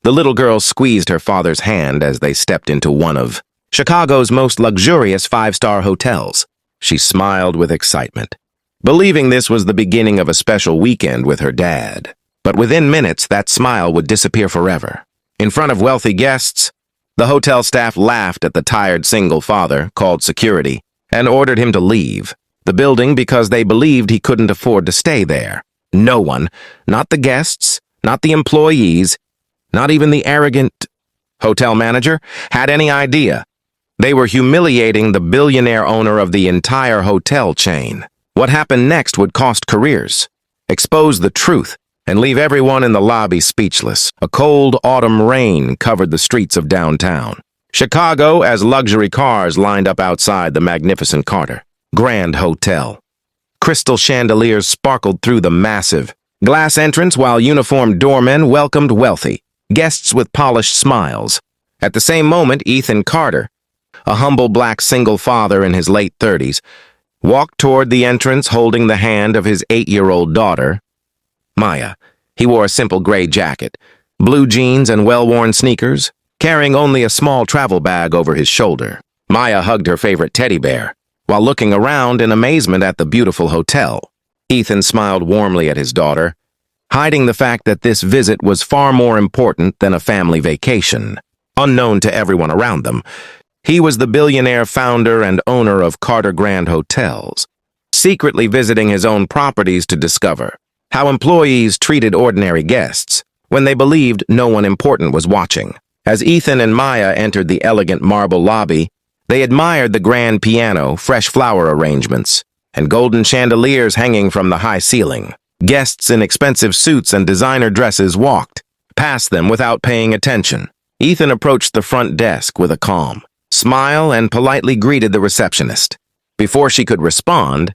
The little girl squeezed her father's hand as they stepped into one of Chicago's most luxurious five-star hotels. She smiled with excitement, believing this was the beginning of a special weekend with her dad. But within minutes, that smile would disappear forever. In front of wealthy guests, the hotel staff laughed at the tired single father, called security, and ordered him to leave the building because they believed he couldn't afford to stay there. No one, not the guests, not the employees, not even the arrogant hotel manager, had any idea. They were humiliating the billionaire owner of the entire hotel chain. What happened next would cost careers, expose the truth, and leave everyone in the lobby speechless. A cold autumn rain covered the streets of downtown Chicago as luxury cars lined up outside the magnificent Carter Grand Hotel. Crystal chandeliers sparkled through the massive glass entrance while uniformed doormen welcomed wealthy guests with polished smiles. At the same moment, Ethan Carter, a humble black single father in his late 30s, walked toward the entrance holding the hand of his 8-year-old daughter, Maya. He wore a simple gray jacket, blue jeans, and well-worn sneakers, carrying only a small travel bag over his shoulder. Maya hugged her favorite teddy bear, while looking around in amazement at the beautiful hotel. Ethan smiled warmly at his daughter, hiding the fact that this visit was far more important than a family vacation. Unknown to everyone around them, he was the billionaire founder and owner of Carter Grand Hotels, secretly visiting his own properties to discover how employees treated ordinary guests when they believed no one important was watching. As Ethan and Maya entered the elegant marble lobby, they admired the grand piano, fresh flower arrangements, and golden chandeliers hanging from the high ceiling. Guests in expensive suits and designer dresses walked past them without paying attention. Ethan approached the front desk with a calm smile and politely greeted the receptionist. Before she could respond,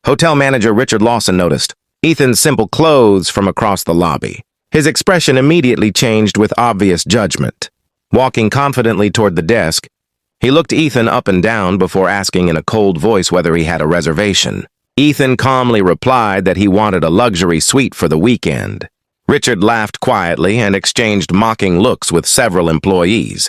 hotel manager Richard Lawson noticed Ethan's simple clothes from across the lobby. His expression immediately changed with obvious judgment. Walking confidently toward the desk, he looked Ethan up and down before asking in a cold voice whether he had a reservation. Ethan calmly replied that he wanted a luxury suite for the weekend. Richard laughed quietly and exchanged mocking looks with several employees.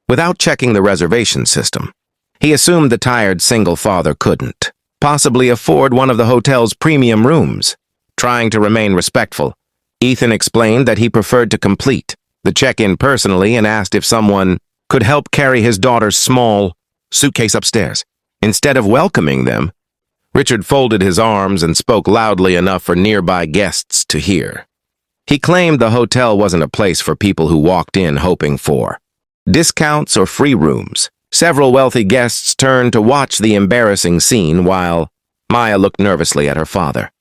Without checking the reservation system, he assumed the tired single father couldn't possibly afford one of the hotel's premium rooms. Trying to remain respectful, Ethan explained that he preferred to complete the check-in personally and asked if someone could help carry his daughter's small suitcase upstairs. Instead of welcoming them, Richard folded his arms and spoke loudly enough for nearby guests to hear. He claimed the hotel wasn't a place for people who walked in hoping for discounts or free rooms. Several wealthy guests turned to watch the embarrassing scene while Maya looked nervously at her father.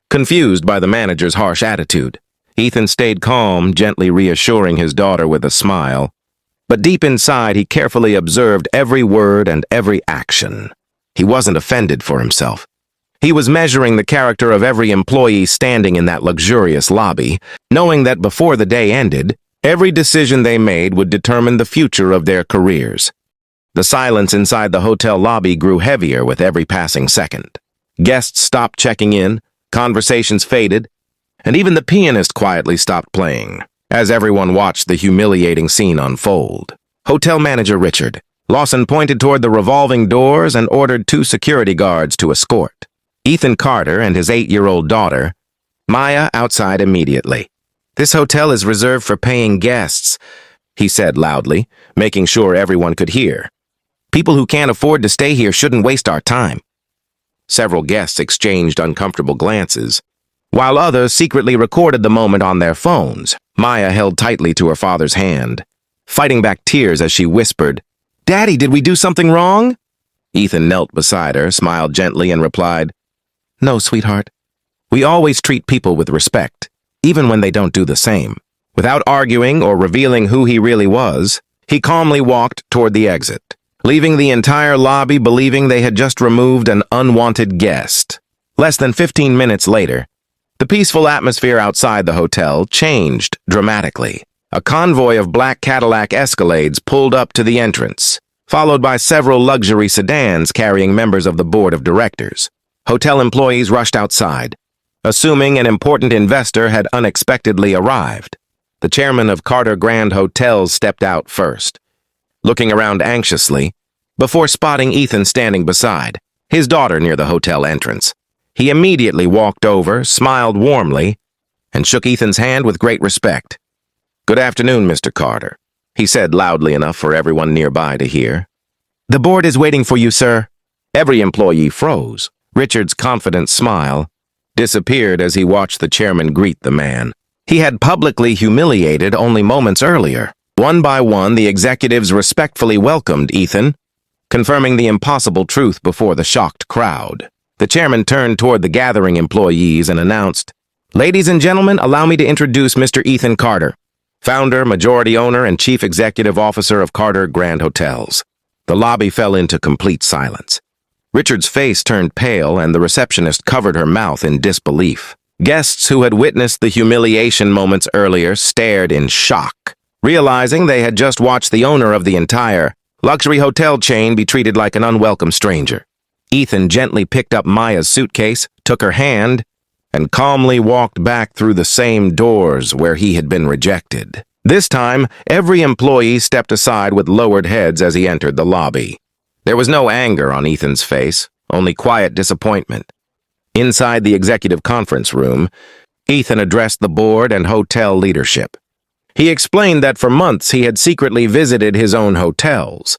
Confused by the manager's harsh attitude, Ethan stayed calm, gently reassuring his daughter with a smile. But deep inside, he carefully observed every word and every action. He wasn't offended for himself. He was measuring the character of every employee standing in that luxurious lobby, knowing that before the day ended, every decision they made would determine the future of their careers. The silence inside the hotel lobby grew heavier with every passing second. Guests stopped checking in, conversations faded, and even the pianist quietly stopped playing as everyone watched the humiliating scene unfold. Hotel manager Richard Lawson pointed toward the revolving doors and ordered 2 security guards to escort Ethan Carter and his 8-year-old daughter, Maya, outside immediately. "This hotel is reserved for paying guests," he said loudly, making sure everyone could hear. "People who can't afford to stay here shouldn't waste our time." Several guests exchanged uncomfortable glances, while others secretly recorded the moment on their phones. Maya held tightly to her father's hand, fighting back tears as she whispered, "Daddy, did we do something wrong?" Ethan knelt beside her, smiled gently, and replied, "No, sweetheart. We always treat people with respect, even when they don't do the same." Without arguing or revealing who he really was, he calmly walked toward the exit, leaving the entire lobby believing they had just removed an unwanted guest. Less than 15 minutes later, the peaceful atmosphere outside the hotel changed dramatically. A convoy of black Cadillac Escalades pulled up to the entrance, followed by several luxury sedans carrying members of the board of directors. Hotel employees rushed outside, assuming an important investor had unexpectedly arrived. The chairman of Carter Grand Hotels stepped out first, looking around anxiously, before spotting Ethan standing beside his daughter near the hotel entrance. He immediately walked over, smiled warmly, and shook Ethan's hand with great respect. "Good afternoon, Mr. Carter," he said loudly enough for everyone nearby to hear. "The board is waiting for you, sir." Every employee froze. Richard's confident smile disappeared as he watched the chairman greet the man he had publicly humiliated only moments earlier. One by one, the executives respectfully welcomed Ethan, confirming the impossible truth before the shocked crowd. The chairman turned toward the gathering employees and announced, "Ladies and gentlemen, allow me to introduce Mr. Ethan Carter, founder, majority owner, and chief executive officer of Carter Grand Hotels." The lobby fell into complete silence. Richard's face turned pale, and the receptionist covered her mouth in disbelief. Guests who had witnessed the humiliation moments earlier stared in shock, realizing they had just watched the owner of the entire luxury hotel chain be treated like an unwelcome stranger. Ethan gently picked up Maya's suitcase, took her hand, and calmly walked back through the same doors where he had been rejected. This time, every employee stepped aside with lowered heads as he entered the lobby. There was no anger on Ethan's face, only quiet disappointment. Inside the executive conference room, Ethan addressed the board and hotel leadership. He explained that for months he had secretly visited his own hotels,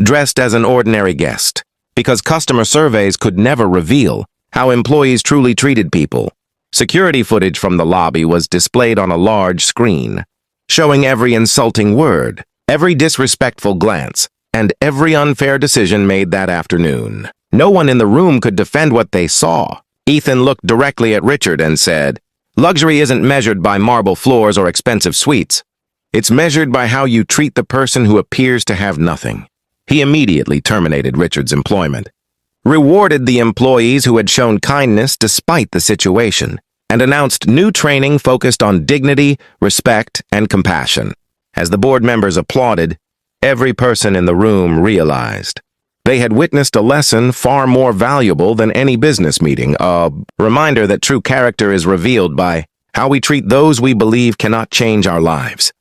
dressed as an ordinary guest, because customer surveys could never reveal how employees truly treated people. Security footage from the lobby was displayed on a large screen, showing every insulting word, every disrespectful glance, and every unfair decision made that afternoon. No one in the room could defend what they saw. Ethan looked directly at Richard and said, "Luxury isn't measured by marble floors or expensive suites. It's measured by how you treat the person who appears to have nothing." He immediately terminated Richard's employment, rewarded the employees who had shown kindness despite the situation, and announced new training focused on dignity, respect, and compassion. As the board members applauded, every person in the room realized they had witnessed a lesson far more valuable than any business meeting, a reminder that true character is revealed by how we treat those we believe cannot change our lives.